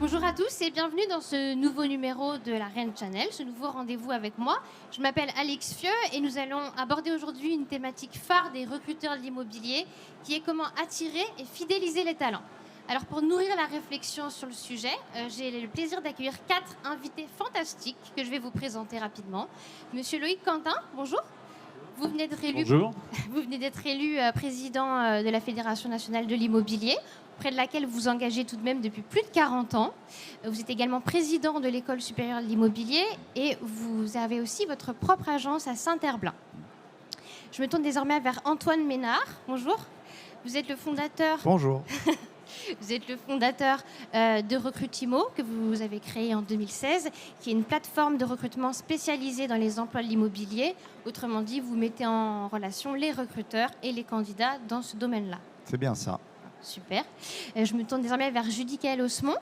Bonjour à tous et bienvenue dans ce nouveau numéro de la Rennes Channel, ce nouveau rendez-vous avec moi. Je m'appelle Alix Fieux et nous allons aborder aujourd'hui une thématique phare des recruteurs de l'immobilier qui est comment attirer et fidéliser les talents. Alors pour nourrir la réflexion sur le sujet, j'ai le plaisir d'accueillir 4 invités fantastiques que je vais vous présenter rapidement. Monsieur Loïc Quentin, bonjour. Vous venez d'être élu, Bonjour. vous venez d'être élu président de la Fédération nationale de l'immobilier, auprès de laquelle vous engagez tout de même depuis plus de 40 ans. Vous êtes également président de l'École supérieure de l'immobilier et vous avez aussi votre propre agence à Saint-Herblain. Je me tourne désormais vers Antoine Ménard. Bonjour. Vous êtes le fondateur... Bonjour. Vous êtes le fondateur de Recrutimo, que vous avez créé en 2016, qui est une plateforme de recrutement spécialisée dans les emplois de l'immobilier. Autrement dit, vous mettez en relation les recruteurs et les candidats dans ce domaine-là. C'est bien ça. Super. Je me tourne désormais vers Judicaël Osmond.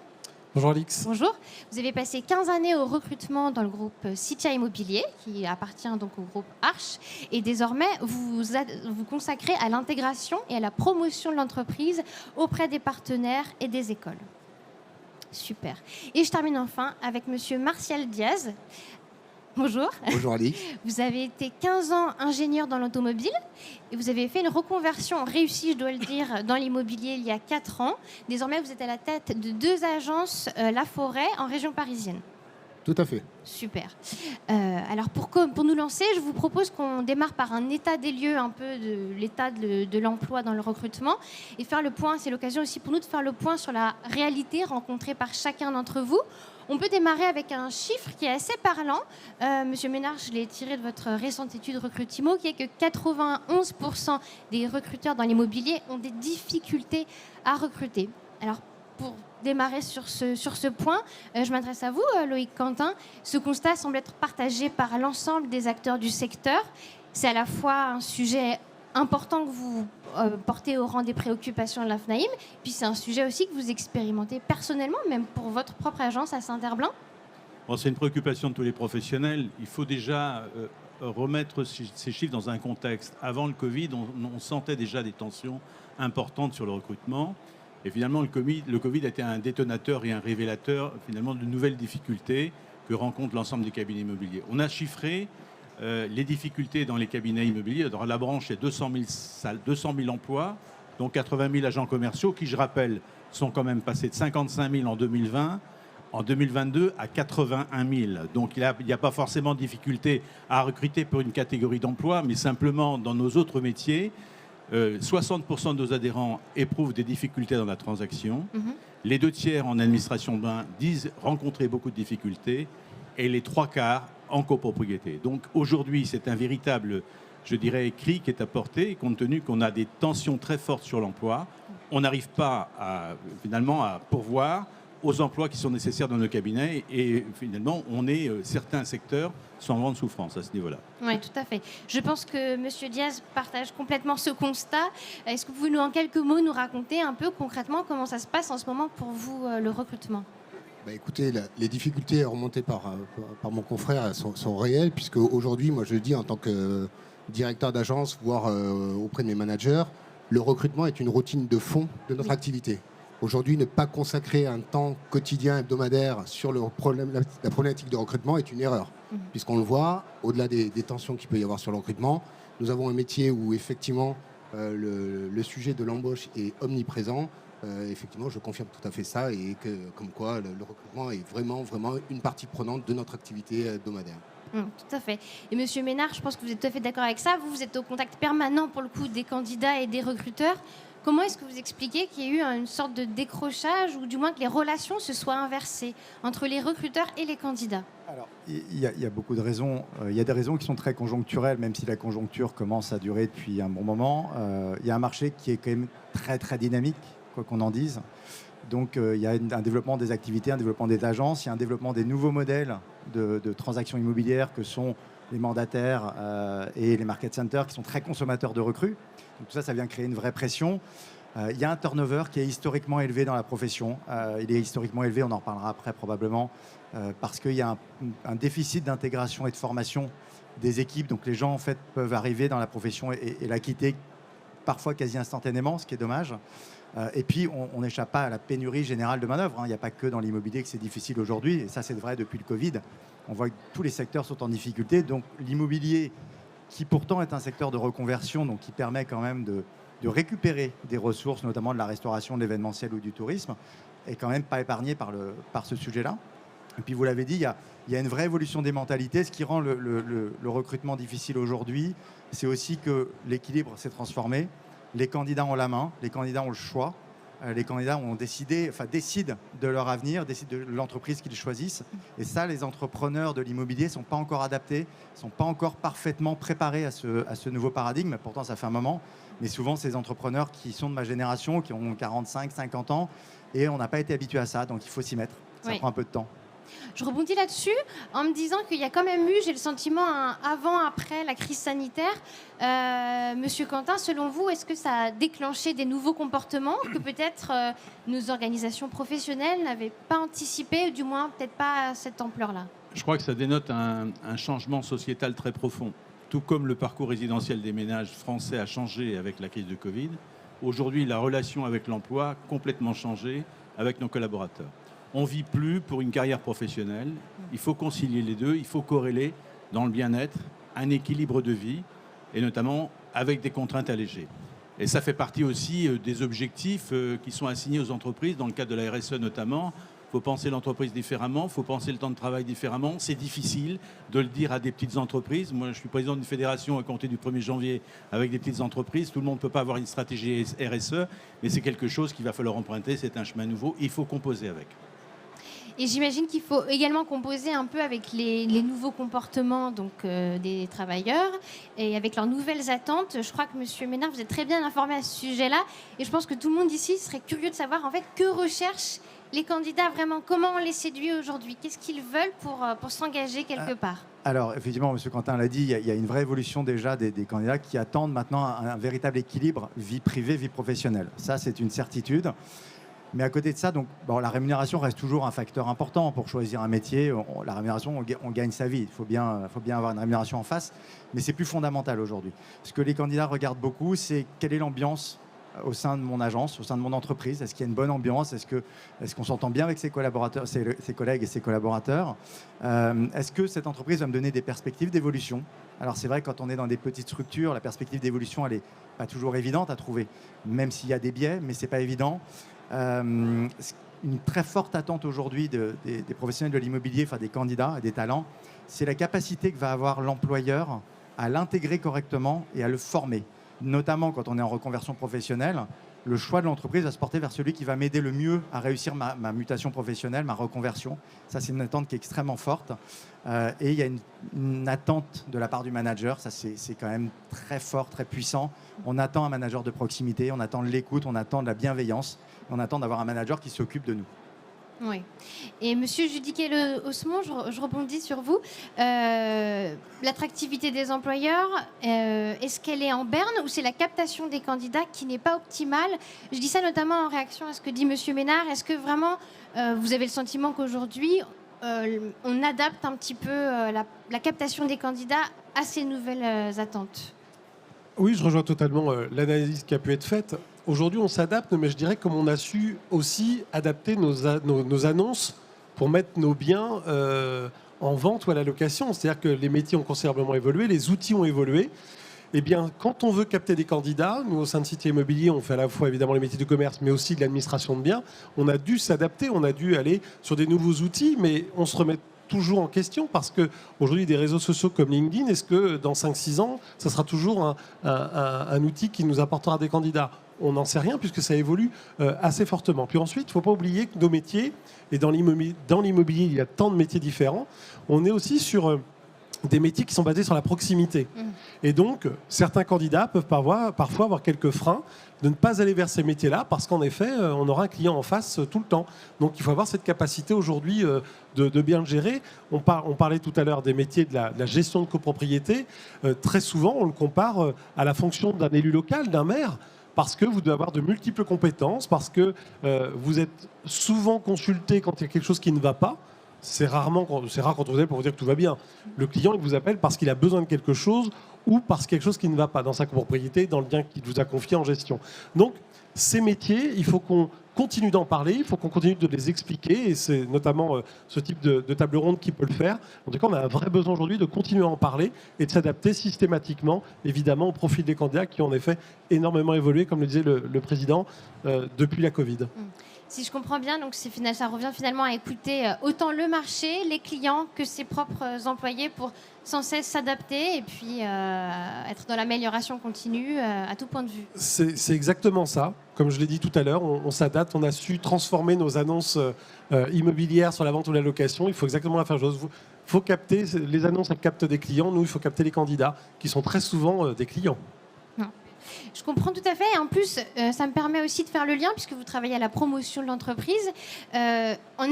Bonjour Alix. Bonjour. Vous avez passé 15 années au recrutement dans le groupe Citia Immobilier, qui appartient donc au groupe Arche. Et désormais, vous vous consacrez à l'intégration et à la promotion de l'entreprise auprès des partenaires et des écoles. Super. Et je termine enfin avec monsieur Martial Diaz. Bonjour. Bonjour Alix. Vous avez été 15 ans ingénieur dans l'automobile et vous avez fait une reconversion réussie, je dois le dire, dans l'immobilier il y a 4 ans. Désormais, vous êtes à la tête de 2 agences La Forêt en région parisienne. Tout à fait. Super. Alors pour nous lancer, je vous propose qu'on démarre par un état des lieux un peu de l'état de l'emploi dans le recrutement et faire le point. C'est l'occasion aussi pour nous de faire le point sur la réalité rencontrée par chacun d'entre vous. On peut démarrer avec un chiffre qui est assez parlant. Monsieur Ménard, je l'ai tiré de votre récente étude Recrutimo, qui est que 91% des recruteurs dans l'immobilier ont des difficultés à recruter. Alors, pour démarrer sur ce point, je m'adresse à vous, Loïc Quentin. Ce constat semble être partagé par l'ensemble des acteurs du secteur. C'est à la fois un sujet important que vous portez au rang des préoccupations de la FNAIM, puis c'est un sujet aussi que vous expérimentez personnellement, même pour votre propre agence à Saint-Herblain. Bon, c'est une préoccupation de tous les professionnels. Il faut déjà remettre ces chiffres dans un contexte. Avant le Covid, on sentait déjà des tensions importantes sur le recrutement. Et finalement, le Covid a été un détonateur et un révélateur finalement de nouvelles difficultés que rencontrent l'ensemble des cabinets immobiliers. On a chiffré les difficultés dans les cabinets immobiliers. Dans la branche, il y a 200 000 emplois, dont 80 000 agents commerciaux, qui, je rappelle, sont quand même passés de 55 000 en 2020, en 2022 à 81 000. Donc il n'y a pas forcément de difficulté à recruter pour une catégorie d'emploi, mais simplement dans nos autres métiers, 60% de nos adhérents éprouvent des difficultés dans la transaction. Les 2 tiers en administration de biens disent rencontrer beaucoup de difficultés et les 3 quarts en copropriété. Donc aujourd'hui, c'est un véritable, je dirais, cri qui est apporté, compte tenu qu'on a des tensions très fortes sur l'emploi. On n'arrive pas finalement à pourvoir aux emplois qui sont nécessaires dans nos cabinets et finalement, certains secteurs sont en grande souffrance à ce niveau-là. Oui, tout à fait. Je pense que M. Diaz partage complètement ce constat. Est-ce que vous pouvez, en quelques mots, nous raconter un peu concrètement comment ça se passe en ce moment pour vous, le recrutement ? Écoutez, les difficultés remontées par mon confrère sont réelles, puisque aujourd'hui, moi je le dis en tant que directeur d'agence, voire auprès de mes managers, le recrutement est une routine de fond de notre activité. Aujourd'hui, ne pas consacrer un temps quotidien, hebdomadaire sur la problématique de recrutement est une erreur. Puisqu'on le voit, au-delà des tensions qu'il peut y avoir sur le recrutement, nous avons un métier où effectivement le sujet de l'embauche est omniprésent. Effectivement, je confirme tout à fait ça et que, comme quoi, le recrutement est vraiment une partie prenante de notre activité hebdomadaire. Tout à fait. Et Monsieur Ménard, je pense que vous êtes tout à fait d'accord avec ça. Vous êtes au contact permanent, pour le coup, des candidats et des recruteurs. Comment est-ce que vous expliquez qu'il y a eu une sorte de décrochage ou du moins que les relations se soient inversées entre les recruteurs et les candidats ? Alors, il y a beaucoup de raisons. Il y a des raisons qui sont très conjoncturelles, même si la conjoncture commence à durer depuis un bon moment. Il y a un marché qui est quand même très dynamique, quoi qu'on en dise. Donc, il y a un développement des activités, un développement des agences, il y a un développement des nouveaux modèles de transactions immobilières que sont les mandataires et les market centers qui sont très consommateurs de recrues. Donc, tout ça, ça vient créer une vraie pression. Il y a un turnover qui est historiquement élevé dans la profession. Il est historiquement élevé, on en reparlera après probablement, parce qu'il y a un déficit d'intégration et de formation des équipes. Donc les gens en fait peuvent arriver dans la profession et la quitter parfois quasi instantanément, ce qui est dommage. Et puis, on n'échappe pas à la pénurie générale de manœuvre. Il n'y a pas que dans l'immobilier que c'est difficile aujourd'hui. Et ça, c'est vrai depuis le Covid. On voit que tous les secteurs sont en difficulté. Donc, l'immobilier, qui pourtant est un secteur de reconversion, donc qui permet quand même de récupérer des ressources, notamment de la restauration, de l'événementiel ou du tourisme, est quand même pas épargné par ce sujet-là. Et puis, vous l'avez dit, il y a une vraie évolution des mentalités. Ce qui rend le recrutement difficile aujourd'hui, c'est aussi que l'équilibre s'est transformé. Les candidats ont la main, les candidats ont le choix, les candidats ont décident de leur avenir, décident de l'entreprise qu'ils choisissent. Et ça, les entrepreneurs de l'immobilier ne sont pas encore adaptés, ne sont pas encore parfaitement préparés à ce nouveau paradigme. Pourtant, ça fait un moment. Mais souvent, ces entrepreneurs qui sont de ma génération, qui ont 45, 50 ans, et on n'a pas été habitué à ça. Donc, il faut s'y mettre. Ça prend un peu de temps. Je rebondis là-dessus en me disant qu'il y a quand même eu, j'ai le sentiment, un avant-après la crise sanitaire. Monsieur Quentin, selon vous, est-ce que ça a déclenché des nouveaux comportements que peut-être nos organisations professionnelles n'avaient pas anticipé, ou du moins peut-être pas à cette ampleur-là? Je crois que ça dénote un changement sociétal très profond. Tout comme le parcours résidentiel des ménages français a changé avec la crise de Covid, aujourd'hui, la relation avec l'emploi a complètement changé avec nos collaborateurs. On ne vit plus pour une carrière professionnelle. Il faut concilier les deux. Il faut corréler dans le bien-être un équilibre de vie, et notamment avec des contraintes allégées. Et ça fait partie aussi des objectifs qui sont assignés aux entreprises, dans le cadre de la RSE notamment. Il faut penser l'entreprise différemment, il faut penser le temps de travail différemment. C'est difficile de le dire à des petites entreprises. Moi, je suis président d'une fédération à compter du 1er janvier avec des petites entreprises. Tout le monde ne peut pas avoir une stratégie RSE, mais c'est quelque chose qu'il va falloir emprunter. C'est un chemin nouveau. Il faut composer avec. Et j'imagine qu'il faut également composer un peu avec les nouveaux comportements des travailleurs et avec leurs nouvelles attentes. Je crois que Monsieur Ménard, vous êtes très bien informé à ce sujet-là. Et je pense que tout le monde ici serait curieux de savoir en fait que recherchent les candidats vraiment. Comment on les séduit aujourd'hui? Qu'est-ce qu'ils veulent pour s'engager quelque part? Alors, effectivement, M. Quentin l'a dit, il y a une vraie évolution déjà des candidats qui attendent maintenant un véritable équilibre vie privée, vie professionnelle. Ça, c'est une certitude. Mais à côté de ça, la rémunération reste toujours un facteur important pour choisir un métier. La rémunération, on gagne sa vie. Il faut bien avoir une rémunération en face. Mais c'est plus fondamental aujourd'hui. Ce que les candidats regardent beaucoup, c'est quelle est l'ambiance au sein de mon agence, au sein de mon entreprise. Est-ce qu'il y a une bonne ambiance? Est-ce qu'on s'entend bien avec ses collaborateurs, ses collègues et ses collaborateurs? Est-ce que cette entreprise va me donner des perspectives d'évolution? Alors c'est vrai, quand on est dans des petites structures, la perspective d'évolution, elle n'est pas toujours évidente à trouver. Même s'il y a des biais, mais ce n'est pas évident. Une très forte attente aujourd'hui des professionnels de l'immobilier, enfin des candidats et des talents, c'est la capacité que va avoir l'employeur à l'intégrer correctement et à le former. Notamment quand on est en reconversion professionnelle, le choix de l'entreprise va se porter vers celui qui va m'aider le mieux à réussir ma mutation professionnelle, ma reconversion. Ça, c'est une attente qui est extrêmement forte. Et il y a une attente de la part du manager. Ça, c'est quand même très fort, très puissant. On attend un manager de proximité, on attend de l'écoute, on attend de la bienveillance. On attend d'avoir un manager qui s'occupe de nous. Oui. Et Monsieur Judiquet-Osmond, je rebondis sur vous. L'attractivité des employeurs, est-ce qu'elle est en berne ou c'est la captation des candidats qui n'est pas optimale? Je dis ça notamment en réaction à ce que dit Monsieur Ménard. Est-ce que vraiment vous avez le sentiment qu'aujourd'hui on adapte un petit peu la captation des candidats à ces nouvelles attentes? Oui, je rejoins totalement l'analyse qui a pu être faite. Aujourd'hui, on s'adapte, mais je dirais comme on a su aussi adapter nos annonces pour mettre nos biens en vente ou à la location. C'est-à-dire que les métiers ont considérablement évolué, les outils ont évolué. Eh bien, quand on veut capter des candidats, nous, au sein de Cité Immobilier, on fait à la fois évidemment les métiers du commerce, mais aussi de l'administration de biens. On a dû s'adapter, on a dû aller sur des nouveaux outils, mais on se remet toujours en question parce qu'aujourd'hui, des réseaux sociaux comme LinkedIn, est-ce que dans 5-6 ans, ça sera toujours un outil qui nous apportera des candidats? On n'en sait rien puisque ça évolue assez fortement. Puis ensuite, il ne faut pas oublier que nos métiers, et dans l'immobilier, il y a tant de métiers différents, on est aussi sur des métiers qui sont basés sur la proximité. Et donc, certains candidats peuvent parfois avoir quelques freins de ne pas aller vers ces métiers-là parce qu'en effet, on aura un client en face tout le temps. Donc, il faut avoir cette capacité aujourd'hui de bien le gérer. On parlait tout à l'heure des métiers de la gestion de copropriété. Très souvent, on le compare à la fonction d'un élu local, d'un maire, parce que vous devez avoir de multiples compétences, parce que vous êtes souvent consulté quand il y a quelque chose qui ne va pas. C'est rare quand on vous appelle pour vous dire que tout va bien. Le client, il vous appelle parce qu'il a besoin de quelque chose ou parce quelque chose qui ne va pas dans sa copropriété, dans le bien qu'il vous a confié en gestion. Donc, ces métiers, il faut qu'on continue d'en parler, il faut qu'on continue de les expliquer, et c'est notamment ce type de table ronde qui peut le faire. En tout cas, on a un vrai besoin aujourd'hui de continuer à en parler et de s'adapter systématiquement, évidemment, au profil des candidats qui ont en effet énormément évolué, comme le disait le président, depuis la Covid. Si je comprends bien, donc ça revient finalement à écouter autant le marché, les clients, que ses propres employés pour sans cesse s'adapter et puis être dans l'amélioration continue à tout point de vue. C'est exactement ça. Comme je l'ai dit tout à l'heure, on s'adapte, on a su transformer nos annonces immobilières sur la vente ou la location. Il faut exactement la faire chose. Il faut capter, les annonces, elles captent des clients. Nous, il faut capter les candidats, qui sont très souvent des clients. Je comprends tout à fait. Et en plus, ça me permet aussi de faire le lien, puisque vous travaillez à la promotion de l'entreprise. En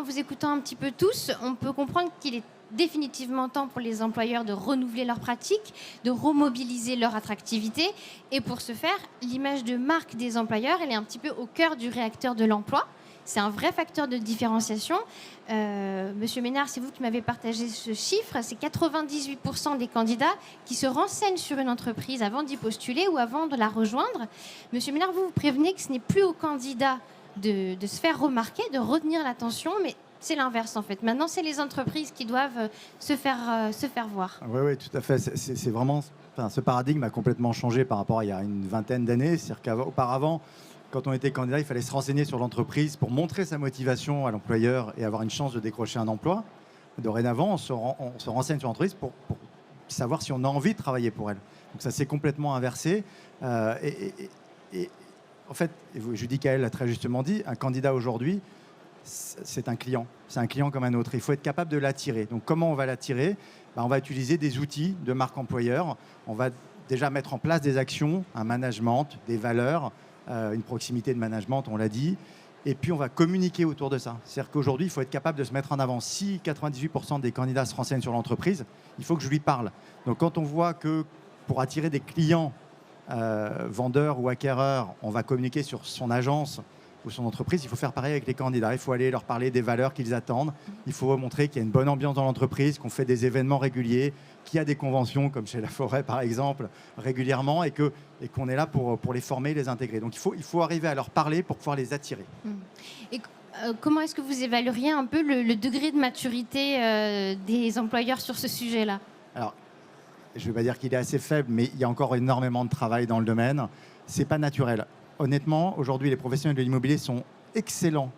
vous écoutant un petit peu tous, on peut comprendre qu'il est définitivement temps pour les employeurs de renouveler leurs pratiques, de remobiliser leur attractivité. Et pour ce faire, l'image de marque des employeurs, elle est un petit peu au cœur du réacteur de l'emploi. C'est un vrai facteur de différenciation. Monsieur Ménard, c'est vous qui m'avez partagé ce chiffre. C'est 98% des candidats qui se renseignent sur une entreprise avant d'y postuler ou avant de la rejoindre. Monsieur Ménard, vous prévenez que ce n'est plus aux candidats de se faire remarquer, de retenir l'attention, mais c'est l'inverse en fait. Maintenant, c'est les entreprises qui doivent se faire voir. Oui, tout à fait. C'est vraiment, ce paradigme a complètement changé par rapport à il y a une vingtaine d'années. C'est-à-dire qu'auparavant, quand on était candidat, il fallait se renseigner sur l'entreprise pour montrer sa motivation à l'employeur et avoir une chance de décrocher un emploi. Dorénavant, on se renseigne sur l'entreprise pour savoir si on a envie de travailler pour elle. Donc ça s'est complètement inversé. Et en fait, Judicaël l'a très justement dit, un candidat aujourd'hui, c'est un client. C'est un client comme un autre. Il faut être capable de l'attirer. Donc comment on va l'attirer ? On va utiliser des outils de marque employeur. On va déjà mettre en place des actions, un management, des valeurs, une proximité de management, on l'a dit. Et puis, on va communiquer autour de ça. C'est-à-dire qu'aujourd'hui, il faut être capable de se mettre en avant. Si 98% des candidats se renseignent sur l'entreprise, il faut que je lui parle. Donc, quand on voit que pour attirer des clients, vendeurs ou acquéreurs, on va communiquer sur son agence ou son entreprise, il faut faire pareil avec les candidats. Il faut aller leur parler des valeurs qu'ils attendent. Il faut montrer qu'il y a une bonne ambiance dans l'entreprise, qu'on fait des événements réguliers, qu'il y a des conventions, comme chez La Forêt par exemple, régulièrement, et qu'on est là pour les former, les intégrer. Donc il faut arriver à leur parler pour pouvoir les attirer. Et comment est-ce que vous évalueriez un peu le degré de maturité des employeurs sur ce sujet-là ? Alors, je ne vais pas dire qu'il est assez faible, mais il y a encore énormément de travail dans le domaine. Ce n'est pas naturel. Honnêtement, aujourd'hui, les professionnels de l'immobilier sont excellents.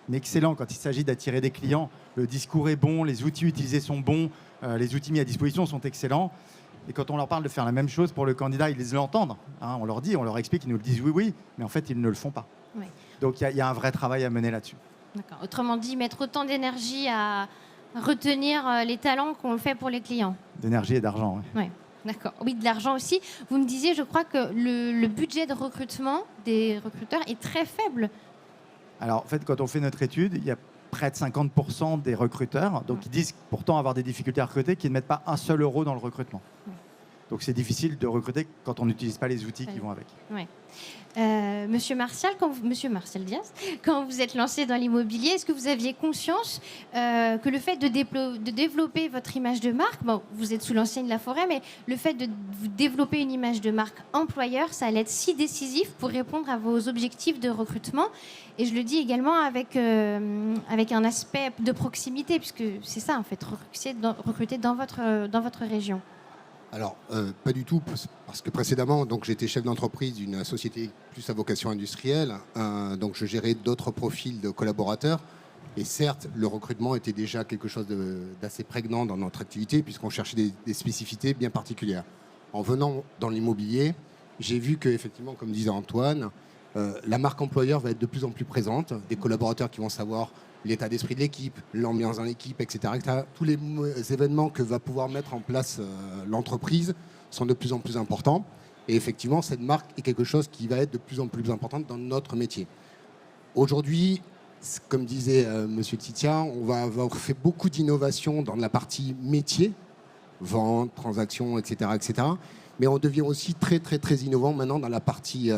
Mais excellents quand il s'agit d'attirer des clients. Le discours est bon, les outils utilisés sont bons, les outils mis à disposition sont excellents. Et quand on leur parle de faire la même chose pour le candidat, ils l'entendent. On leur dit, on leur explique, ils nous le disent oui, mais en fait, ils ne le font pas. Oui. Donc, il y a un vrai travail à mener là-dessus. D'accord. Autrement dit, mettre autant d'énergie à retenir les talents qu'on le fait pour les clients. D'énergie et d'argent, oui. Ouais. D'accord. Oui, de l'argent aussi. Vous me disiez, je crois que le budget de recrutement des recruteurs est très faible. Alors, en fait, quand on fait notre étude, il y a près de 50% des recruteurs, donc ils disent pourtant avoir des difficultés à recruter, qui ne mettent pas un seul euro dans le recrutement. Donc, c'est difficile de recruter quand on n'utilise pas les outils qui vont avec. Oui. Monsieur Martial Diaz, quand vous êtes lancé dans l'immobilier, est-ce que vous aviez conscience que le fait de développer votre image de marque, bon, vous êtes sous l'enseigne La Forêt, mais le fait de développer une image de marque employeur, ça allait être si décisif pour répondre à vos objectifs de recrutement? Et je le dis également avec un aspect de proximité, puisque c'est ça en fait, recruter dans votre région. Alors, pas du tout, parce que précédemment, donc, j'étais chef d'entreprise d'une société plus à vocation industrielle, donc je gérais d'autres profils de collaborateurs. Et certes, le recrutement était déjà quelque chose d'assez prégnant dans notre activité, puisqu'on cherchait des spécificités bien particulières. En venant dans l'immobilier, j'ai vu qu'effectivement, comme disait Antoine, la marque employeur va être de plus en plus présente, des collaborateurs qui vont savoir l'état d'esprit de l'équipe, l'ambiance dans l'équipe, etc., etc. Tous les événements que va pouvoir mettre en place l'entreprise sont de plus en plus importants. Et effectivement, cette marque est quelque chose qui va être de plus en plus importante dans notre métier. Aujourd'hui, comme disait M. Titia, on va avoir fait beaucoup d'innovations dans la partie métier, vente, transactions, etc., etc. Mais on devient aussi très, très, très innovant maintenant dans la partie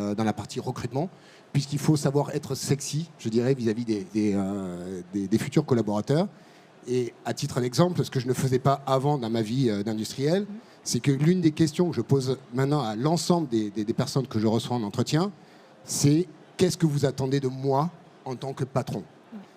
recrutement, puisqu'il faut savoir être sexy, je dirais, vis-à-vis des futurs collaborateurs. Et à titre d'exemple, ce que je ne faisais pas avant dans ma vie d'industriel, c'est que l'une des questions que je pose maintenant à l'ensemble des personnes que je reçois en entretien, c'est qu'est-ce que vous attendez de moi en tant que patron ?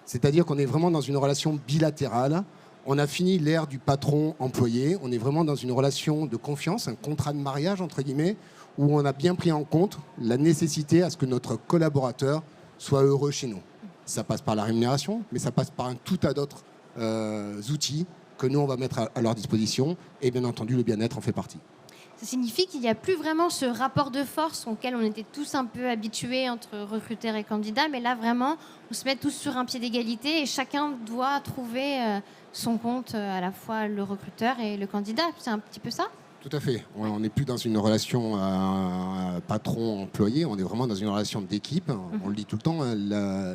C'est-à-dire qu'on est vraiment dans une relation bilatérale. On a fini l'ère du patron-employé. On est vraiment dans une relation de confiance, un contrat de mariage, entre guillemets, où on a bien pris en compte la nécessité à ce que notre collaborateur soit heureux chez nous. Ça passe par la rémunération, mais ça passe par un tout tas d'autres outils que nous, on va mettre à leur disposition. Et bien entendu, le bien-être en fait partie. Ça signifie qu'il n'y a plus vraiment ce rapport de force auquel on était tous un peu habitués entre recruteurs et candidats, mais là vraiment, on se met tous sur un pied d'égalité et chacun doit trouver son compte, à la fois le recruteur et le candidat. C'est un petit peu ça ? Tout à fait. On n'est plus dans une relation patron-employé, on est vraiment dans une relation d'équipe. On le dit tout le temps,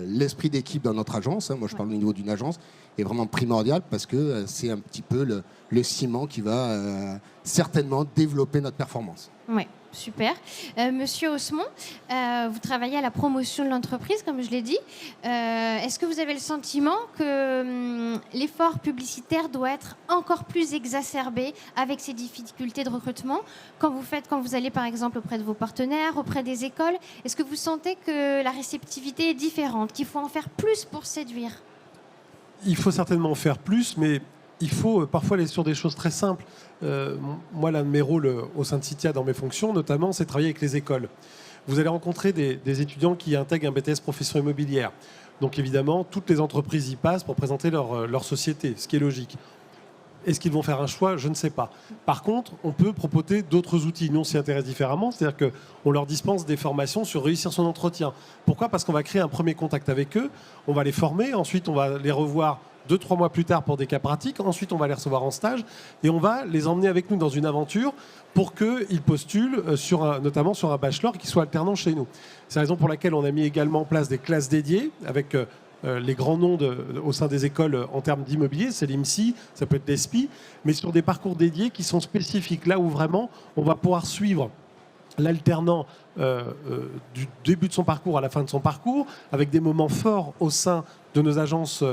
l'esprit d'équipe dans notre agence, moi je parle au niveau d'une agence, est vraiment primordial parce que c'est un petit peu le ciment qui va certainement développer notre performance. Oui, super. Monsieur Osmond, vous travaillez à la promotion de l'entreprise, comme je l'ai dit. Est-ce que vous avez le sentiment que l'effort publicitaire doit être encore plus exacerbé avec ces difficultés de recrutement quand vous allez par exemple auprès de vos partenaires, auprès des écoles? Est-ce que vous sentez que la réceptivité est différente, qu'il faut en faire plus pour séduire? Il faut certainement en faire plus, mais il faut parfois aller sur des choses très simples. Moi, l'un de mes rôles au sein de Citia, dans mes fonctions notamment, c'est de travailler avec les écoles. Vous allez rencontrer des étudiants qui intègrent un BTS profession immobilière. Donc évidemment, toutes les entreprises y passent pour présenter leur société, ce qui est logique. Est-ce qu'ils vont faire un choix? Je ne sais pas. Par contre, on peut proposer d'autres outils. Nous, on s'y intéresse différemment. C'est-à-dire qu'on leur dispense des formations sur réussir son entretien. Pourquoi? Parce qu'on va créer un premier contact avec eux, on va les former, ensuite on va les revoir 2-3 mois plus tard pour des cas pratiques, ensuite on va les recevoir en stage et on va les emmener avec nous dans une aventure pour qu'ils postulent notamment sur un bachelor qui soit alternant chez nous. C'est la raison pour laquelle on a mis également en place des classes dédiées avec les grands noms au sein des écoles en termes d'immobilier, c'est l'IMSI, ça peut être l'ESPI, mais sur des parcours dédiés qui sont spécifiques, là où vraiment on va pouvoir suivre l'alternant du début de son parcours à la fin de son parcours, avec des moments forts au sein de nos agences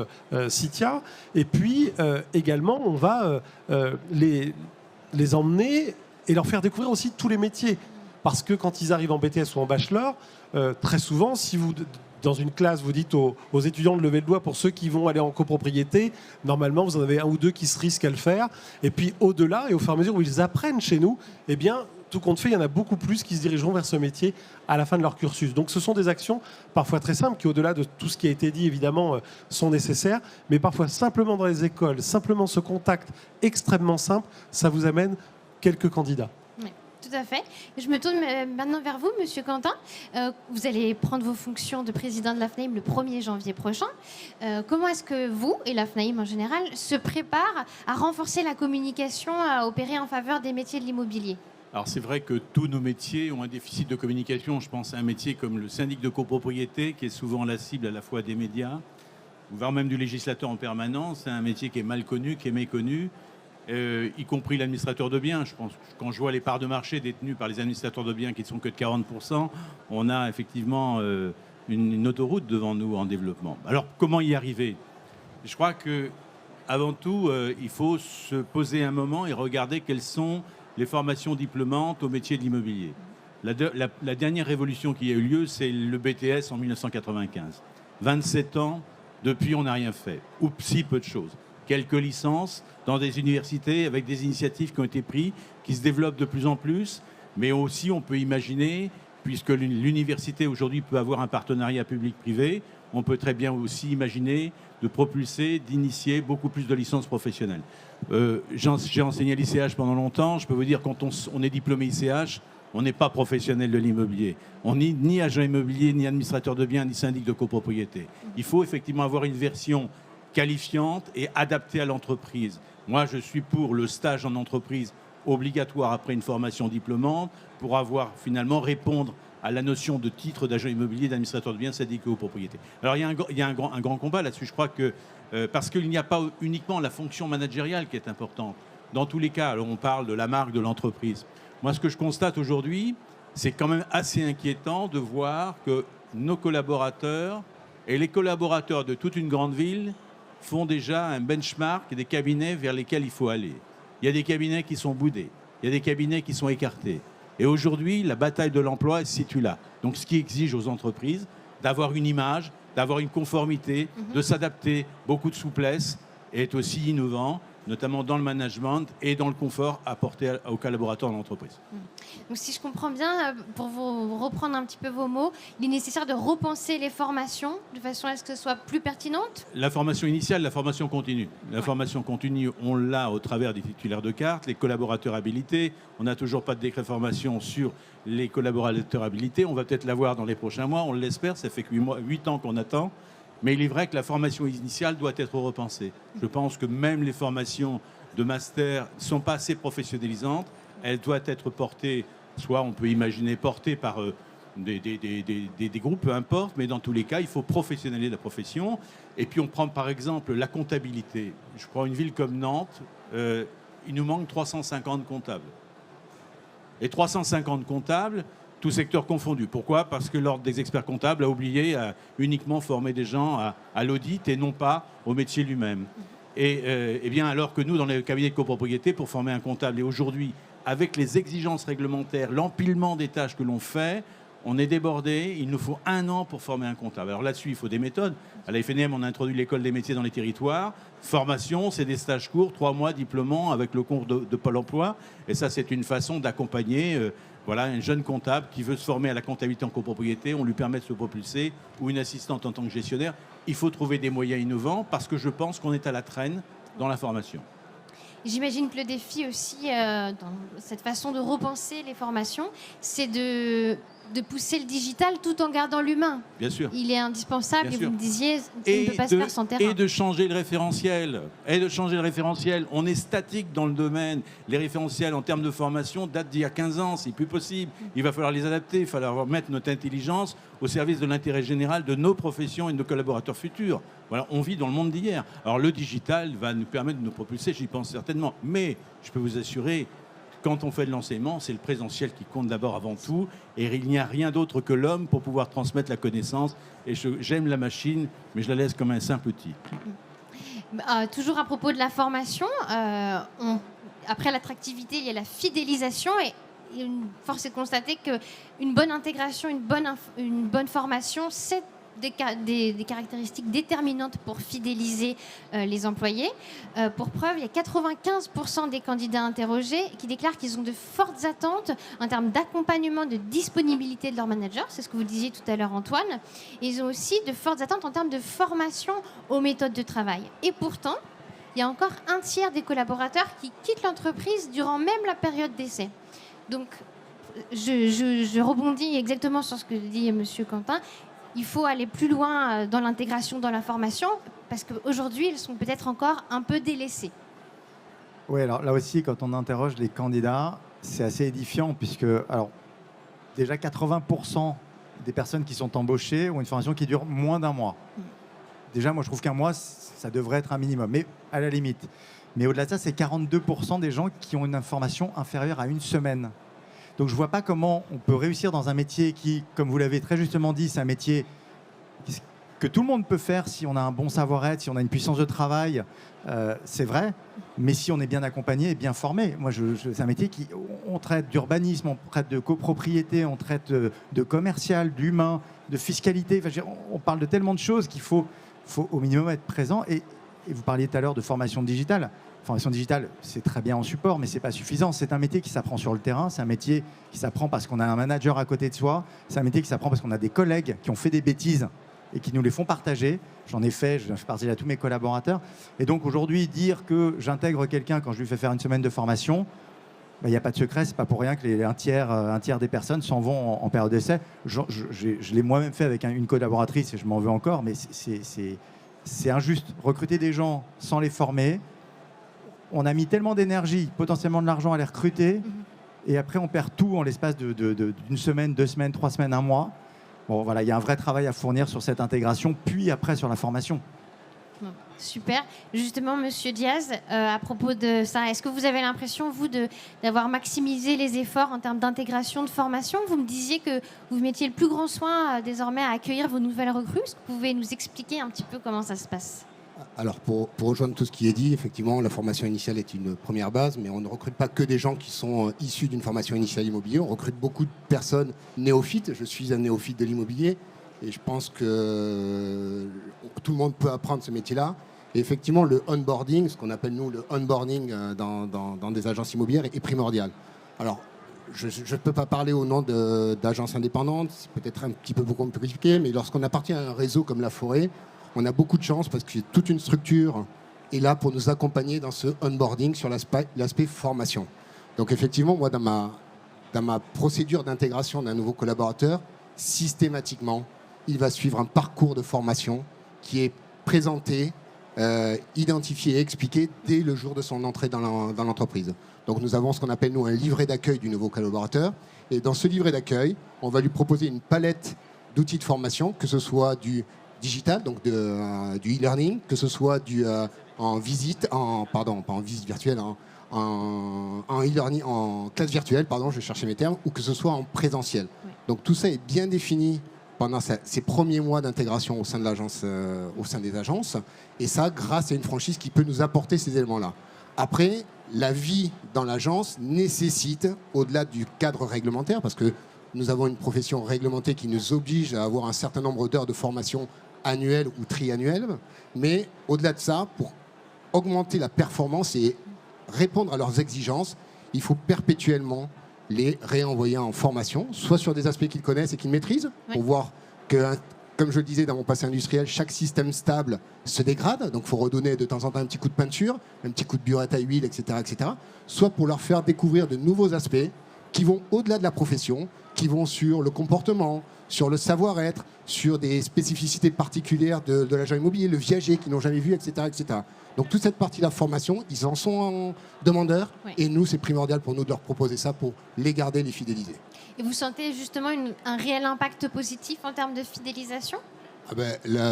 Citia. Et puis également, on va les emmener et leur faire découvrir aussi tous les métiers. Parce que quand ils arrivent en BTS ou en bachelor, très souvent, si vous... Dans une classe, vous dites aux étudiants de lever le doigt pour ceux qui vont aller en copropriété. Normalement, vous en avez un ou deux qui se risquent à le faire. Et puis, au-delà, et au fur et à mesure où ils apprennent chez nous, eh bien, tout compte fait, il y en a beaucoup plus qui se dirigeront vers ce métier à la fin de leur cursus. Donc, ce sont des actions parfois très simples qui, au-delà de tout ce qui a été dit, évidemment, sont nécessaires. Mais parfois, simplement dans les écoles, simplement ce contact extrêmement simple, ça vous amène quelques candidats. Tout à fait. Je me tourne maintenant vers vous, Monsieur Quentin. Vous allez prendre vos fonctions de président de la FNAIM le 1er janvier prochain. Comment est-ce que vous, et la FNAIM en général, se préparent à renforcer la communication à opérer en faveur des métiers de l'immobilier? Alors c'est vrai que tous nos métiers ont un déficit de communication. Je pense à un métier comme le syndic de copropriété, qui est souvent la cible à la fois des médias, voire même du législateur en permanence. C'est un métier qui est mal connu, qui est méconnu. Y compris l'administrateur de biens. Je pense que quand je vois les parts de marché détenues par les administrateurs de biens qui ne sont que de 40%, on a effectivement une autoroute devant nous en développement. Alors, comment y arriver? Je crois que, avant tout, il faut se poser un moment et regarder quelles sont les formations diplômantes au métier de l'immobilier. La dernière révolution qui a eu lieu, c'est le BTS en 1995. 27 ans, depuis, on n'a rien fait. Ou si peu de choses. Quelques licences dans des universités avec des initiatives qui ont été prises, qui se développent de plus en plus. Mais aussi, on peut imaginer, puisque l'université aujourd'hui peut avoir un partenariat public-privé, on peut très bien aussi imaginer de propulser, d'initier beaucoup plus de licences professionnelles. J'ai enseigné à l'ICH pendant longtemps. Je peux vous dire, quand on est diplômé ICH, on n'est pas professionnel de l'immobilier. On n'est ni agent immobilier, ni administrateur de biens, ni syndic de copropriété. Il faut effectivement avoir une version qualifiante et adaptée à l'entreprise. Moi, je suis pour le stage en entreprise obligatoire après une formation diplômante pour finalement répondre à la notion de titre d'agent immobilier, d'administrateur de biens, syndic de copropriété. Alors, il y a un grand combat là-dessus. Je crois que parce qu'il n'y a pas uniquement la fonction managériale qui est importante. Dans tous les cas, alors on parle de la marque de l'entreprise. Moi, ce que je constate aujourd'hui, c'est quand même assez inquiétant de voir que nos collaborateurs et les collaborateurs de toute une grande ville font déjà un benchmark des cabinets vers lesquels il faut aller. Il y a des cabinets qui sont boudés. il y a des cabinets qui sont écartés. Et aujourd'hui, la bataille de l'emploi elle se situe là. Donc ce qui exige aux entreprises d'avoir une image, d'avoir une conformité, de s'adapter, beaucoup de souplesse, et être aussi innovant, notamment dans le management et dans le confort apporté aux collaborateurs de l'entreprise. Donc si je comprends bien, pour vous reprendre un petit peu vos mots, il est nécessaire de repenser les formations de façon à ce que ce soit plus pertinente. La formation initiale, la formation continue. La formation continue, on l'a au travers des titulaires de cartes, les collaborateurs habilités. On n'a toujours pas de décret de formation sur les collaborateurs habilités. On va peut-être l'avoir dans les prochains mois, on l'espère. Ça fait que 8 ans qu'on attend. Mais il est vrai que la formation initiale doit être repensée. Je pense que même les formations de master ne sont pas assez professionnalisantes. Elles doivent être portées, soit on peut imaginer portées par des groupes, peu importe, mais dans tous les cas, il faut professionnaliser la profession. Et puis on prend par exemple la comptabilité. Je prends une ville comme Nantes, il nous manque 350 comptables. Et 350 comptables, tout secteur confondu. Pourquoi ? Parce que l'Ordre des experts comptables a oublié à uniquement former des gens à l'audit et non pas au métier lui-même. Et bien alors que nous, dans les cabinets de copropriété, pour former un comptable, et aujourd'hui, avec les exigences réglementaires, l'empilement des tâches que l'on fait, on est débordé, il nous faut 1 an pour former un comptable. Alors là-dessus, il faut des méthodes. À la FNM, on a introduit l'école des métiers dans les territoires. Formation, c'est des stages courts, 3 mois, diplômants, avec le concours de Pôle emploi. Et ça, c'est une façon d'accompagner un jeune comptable qui veut se former à la comptabilité en copropriété. On lui permet de se propulser, ou une assistante en tant que gestionnaire. Il faut trouver des moyens innovants parce que je pense qu'on est à la traîne dans la formation. J'imagine que le défi aussi, dans cette façon de repenser les formations, c'est de pousser le digital tout en gardant l'humain. Bien sûr. Il est indispensable, Bien et sûr. vous me disiez, ça ne peut pas se faire sans terrain. Et de changer le référentiel. On est statique dans le domaine. Les référentiels en termes de formation datent d'il y a 15 ans. C'est plus possible. Il va falloir les adapter. Il va falloir mettre notre intelligence au service de l'intérêt général de nos professions et de nos collaborateurs futurs. Voilà, on vit dans le monde d'hier. Alors le digital va nous permettre de nous propulser, j'y pense certainement. Mais je peux vous assurer, quand on fait de l'enseignement, c'est le présentiel qui compte d'abord avant tout. Et il n'y a rien d'autre que l'homme pour pouvoir transmettre la connaissance. Et j'aime la machine, mais je la laisse comme un simple outil. Toujours à propos de la formation, après l'attractivité, il y a la fidélisation. Et force est de constater qu'une bonne intégration, une bonne formation, c'est des caractéristiques déterminantes pour fidéliser les employés. Pour preuve, il y a 95% des candidats interrogés qui déclarent qu'ils ont de fortes attentes en termes d'accompagnement, de disponibilité de leur manager. C'est ce que vous disiez tout à l'heure, Antoine. Et ils ont aussi de fortes attentes en termes de formation aux méthodes de travail. Et pourtant, il y a encore 1/3 des collaborateurs qui quittent l'entreprise durant même la période d'essai. Donc, je rebondis exactement sur ce que dit M. Quentin. Il faut aller plus loin dans l'intégration, dans la formation, parce qu'aujourd'hui, ils sont peut-être encore un peu délaissés. Oui, alors là aussi, quand on interroge les candidats, c'est assez édifiant, puisque alors, déjà 80% des personnes qui sont embauchées ont une formation qui dure moins d'1 mois. Déjà, moi, je trouve qu'1 mois, ça devrait être un minimum, mais à la limite. Mais au-delà de ça, c'est 42% des gens qui ont une formation inférieure à 1 semaine. Donc je ne vois pas comment on peut réussir dans un métier qui, comme vous l'avez très justement dit, c'est un métier que tout le monde peut faire si on a un bon savoir-être, si on a une puissance de travail, c'est vrai, mais si on est bien accompagné et bien formé. Moi, c'est un métier qui, on traite d'urbanisme, on traite de copropriété, on traite de commercial, d'humain, de fiscalité. Enfin, on parle de tellement de choses qu'il faut au minimum être présent. Et vous parliez tout à l'heure de formation digitale. Formation digitale, c'est très bien en support, mais ce n'est pas suffisant. C'est un métier qui s'apprend sur le terrain, c'est un métier qui s'apprend parce qu'on a un manager à côté de soi, c'est un métier qui s'apprend parce qu'on a des collègues qui ont fait des bêtises et qui nous les font partager. J'en ai fait, je fais partie à tous mes collaborateurs. Et donc aujourd'hui, dire que j'intègre quelqu'un quand je lui fais faire 1 semaine de formation, il n'y a pas de secret, c'est pas pour rien que un tiers des personnes s'en vont en période d'essai. Je l'ai moi-même fait avec une collaboratrice et je m'en veux encore, mais c'est injuste. Recruter des gens sans les former, on a mis tellement d'énergie, potentiellement de l'argent à les recruter, et après on perd tout en l'espace d'une semaine, 2 semaines, 3 semaines, 1 mois. Bon, voilà, il y a un vrai travail à fournir sur cette intégration, puis après sur la formation. Super. Justement, Monsieur Diaz, à propos de ça, est-ce que vous avez l'impression, vous, d'avoir maximisé les efforts en termes d'intégration, de formation ? Vous me disiez que vous mettiez le plus grand soin désormais à accueillir vos nouvelles recrues. Est-ce que vous pouvez nous expliquer un petit peu comment ça se passe ? Alors, pour rejoindre tout ce qui est dit, effectivement, la formation initiale est une première base, mais on ne recrute pas que des gens qui sont issus d'une formation initiale immobilier. On recrute beaucoup de personnes néophytes. Je suis un néophyte de l'immobilier et je pense que tout le monde peut apprendre ce métier-là. Et effectivement, le onboarding, ce qu'on appelle nous le onboarding dans des agences immobilières, est primordial. Alors, je ne peux pas parler au nom d'agences indépendantes, c'est peut-être un petit peu beaucoup compliqué, mais lorsqu'on appartient à un réseau comme La Forêt, on a beaucoup de chance parce que toute une structure est là pour nous accompagner dans ce onboarding sur l'aspect formation. Donc effectivement, moi, dans ma procédure d'intégration d'un nouveau collaborateur, systématiquement, il va suivre un parcours de formation qui est présenté, identifié et expliqué dès le jour de son entrée dans l'entreprise. Donc nous avons ce qu'on appelle nous un livret d'accueil du nouveau collaborateur. Et dans ce livret d'accueil, on va lui proposer une palette d'outils de formation, que ce soit du digital, donc du e-learning, que ce soit en visite, pas en visite virtuelle, en e-learning, en classe virtuelle, pardon, je vais chercher mes termes, ou que ce soit en présentiel. Oui. Donc tout ça est bien défini pendant ces premiers mois d'intégration au sein de l'agence, au sein des agences, et ça grâce à une franchise qui peut nous apporter ces éléments-là. Après, la vie dans l'agence nécessite, au-delà du cadre réglementaire, parce que nous avons une profession réglementée qui nous oblige à avoir un certain nombre d'heures de formation annuelles ou triannuelles, mais au-delà de ça, pour augmenter la performance et répondre à leurs exigences, il faut perpétuellement les réenvoyer en formation, soit sur des aspects qu'ils connaissent et qu'ils maîtrisent, pour voir que, comme je le disais dans mon passé industriel, chaque système stable se dégrade, donc il faut redonner de temps en temps un petit coup de peinture, un petit coup de burette à huile, etc., etc., soit pour leur faire découvrir de nouveaux aspects qui vont au-delà de la profession, qui vont sur le comportement, sur le savoir-être, sur des spécificités particulières de l'agent immobilier, le viager qu'ils n'ont jamais vu, etc., etc. Donc toute cette partie-là, formation, ils en sont en demandeurs. Oui. Et nous, c'est primordial pour nous de leur proposer ça pour les garder, les fidéliser. Et vous sentez justement un réel impact positif en termes de fidélisation ?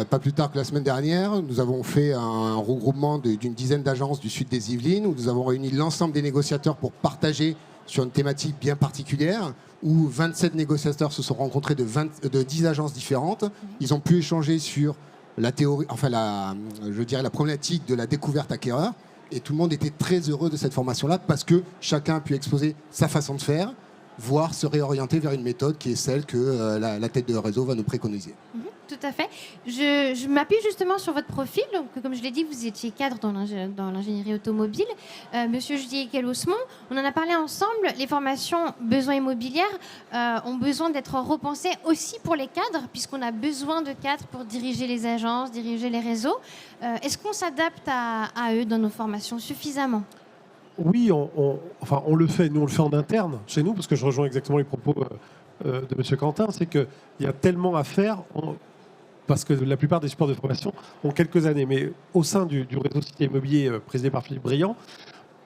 Pas plus tard que la semaine dernière, nous avons fait un regroupement d'une dizaine d'agences du sud des Yvelines où nous avons réuni l'ensemble des négociateurs pour partager sur une thématique bien particulière, où 27 négociateurs se sont rencontrés de 10 agences différentes. Ils ont pu échanger sur la théorie, la problématique de la découverte acquéreur. Et tout le monde était très heureux de cette formation-là parce que chacun a pu exposer sa façon de faire, voire se réorienter vers une méthode qui est celle que la tête de réseau va nous préconiser. Tout à fait. Je m'appuie justement sur votre profil. Donc, comme je l'ai dit, vous étiez cadre dans l'ingénierie automobile. Monsieur Judier-Osmond, on en a parlé ensemble. Les formations besoins immobilières ont besoin d'être repensées aussi pour les cadres, puisqu'on a besoin de cadres pour diriger les agences, diriger les réseaux. Est-ce qu'on s'adapte à eux dans nos formations suffisamment ? Oui, on le fait. Nous, on le fait en interne chez nous, parce que je rejoins exactement les propos de M. Quentin. C'est qu'il y a tellement à faire. Parce que la plupart des supports de formation ont quelques années. Mais au sein du réseau Citia Immobilier présidé par Philippe Briand,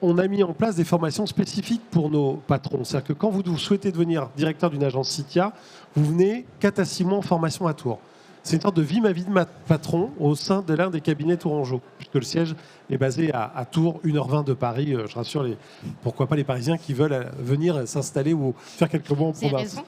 on a mis en place des formations spécifiques pour nos patrons. C'est-à-dire que quand vous souhaitez devenir directeur d'une agence Citia, vous venez 4 à 6 mois en formation à Tours. C'est une sorte de vie ma vie de patron au sein de l'un des cabinets tourangeaux, puisque le siège est basé à Tours, 1h20 de Paris. Je rassure, pourquoi pas les Parisiens qui veulent venir s'installer ou faire quelques mois en province.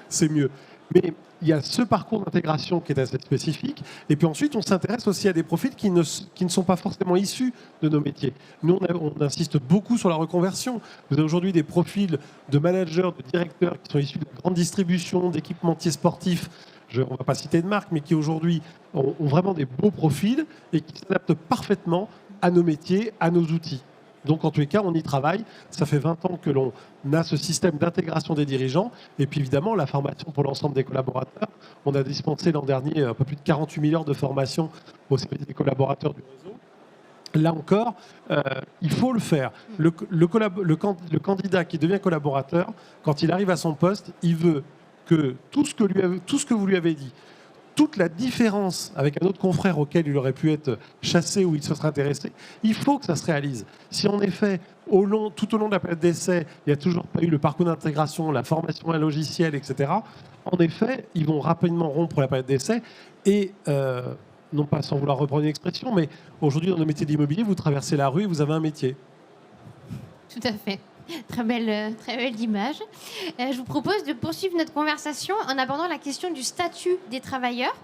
C'est mieux. Mais il y a ce parcours d'intégration qui est assez spécifique. Et puis ensuite, on s'intéresse aussi à des profils qui ne sont pas forcément issus de nos métiers. Nous, on insiste beaucoup sur la reconversion. Vous avez aujourd'hui des profils de managers, de directeurs qui sont issus de grandes distributions, d'équipementiers sportifs. On ne va pas citer de marque, mais qui aujourd'hui ont vraiment des beaux profils et qui s'adaptent parfaitement à nos métiers, à nos outils. Donc, en tous les cas, on y travaille. Ça fait 20 ans que l'on a ce système d'intégration des dirigeants. Et puis, évidemment, la formation pour l'ensemble des collaborateurs. On a dispensé l'an dernier un peu plus de 48 000 heures de formation au service des collaborateurs du réseau. Là encore, il faut le faire. Le candidat qui devient collaborateur, quand il arrive à son poste, il veut que tout ce que vous lui avez dit, toute la différence avec un autre confrère auquel il aurait pu être chassé ou il se serait intéressé, il faut que ça se réalise. Si en effet, tout au long de la période d'essai, il n'y a toujours pas eu le parcours d'intégration, la formation à un logiciel, etc., en effet, ils vont rapidement rompre la période d'essai et, non pas sans vouloir reprendre une expression, mais aujourd'hui, dans nos métiers d'immobilier, vous traversez la rue et vous avez un métier. Tout à fait. Très belle image. Je vous propose de poursuivre notre conversation en abordant la question du statut des travailleurs.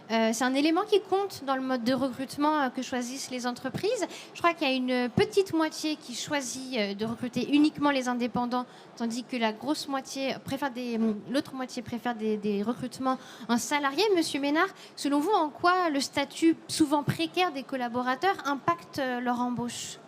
C'est un élément qui compte dans le mode de recrutement que choisissent les entreprises. Je crois qu'il y a une petite moitié qui choisit de recruter uniquement les indépendants, tandis que la grosse moitié l'autre moitié préfère des recrutements en salariés. Monsieur Ménard, selon vous, en quoi le statut souvent précaire des collaborateurs impacte leur embauche ?